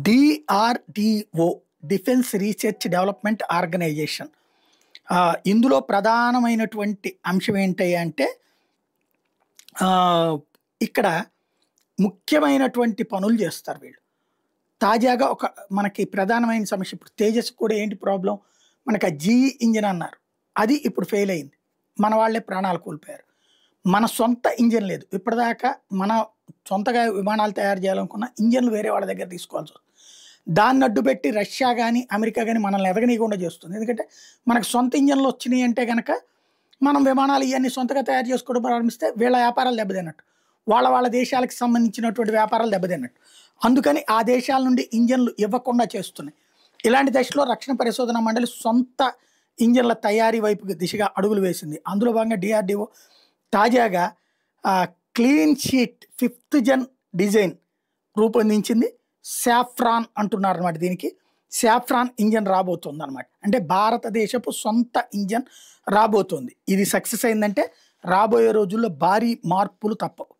DRDO defence research development organisation. ఇందులో ప్రధానమైనటువంటి అంశం ఏంటి అంటే ఇక్కడ ముఖ్యమైనటువంటి పనులు చేస్తారు వీళ్ళు. తాజాగా ఒక మనకి ప్రధానమైన సమస్య ఇప్పుడు తేజస్ కూడా ఏంటి ప్రాబ్లం, మనకి ఆ జీఈ ఇంజిన్ అన్నారు, అది ఇప్పుడు ఫెయిల్ అయింది, మన వాళ్ళే ప్రాణాలు కోల్పోయారు. మన సొంత ఇంజిన్ లేదు, ఇప్పటిదాకా మన సొంతగా విమానాలు తయారు చేయాలనుకున్న ఇంజిన్లు వేరే వాళ్ళ దగ్గర తీసుకోవాల్సి వస్తుంది. దాన్ని అడ్డుపెట్టి రష్యా కానీ అమెరికా కానీ మనల్ని ఎదగనీయకుండా చేస్తుంది. ఎందుకంటే మనకు సొంత ఇంజన్లు వచ్చినాయి అంటే కనుక మనం విమానాలు ఇవన్నీ సొంతగా తయారు చేసుకోవడం ప్రారంభిస్తే వీళ్ళ వ్యాపారాలు దెబ్బతిన్నట్టు, వాళ్ళ దేశాలకు సంబంధించినటువంటి వ్యాపారాలు దెబ్బతిన్నట్టు. అందుకని ఆ దేశాల నుండి ఇంజన్లు ఇవ్వకుండా చేస్తున్నాయి. ఇలాంటి దశలో రక్షణ పరిశోధన మండలి సొంత ఇంజన్ల తయారీ వైపు దిశగా అడుగులు వేసింది. అందులో భాగంగా డిఆర్డిఓ తాజాగా clean sheet 5th Jan design రూపొందించింది. సాఫ్రాన్ అంటున్నారు అనమాట. దీనికి సాఫ్రాన్ ఇంజన్ రాబోతుంది అనమాట. అంటే భారతదేశపు సొంత ఇంజన్ రాబోతుంది. ఇది సక్సెస్ అయిందంటే రాబోయే రోజుల్లో భారీ మార్పులు తప్పవు.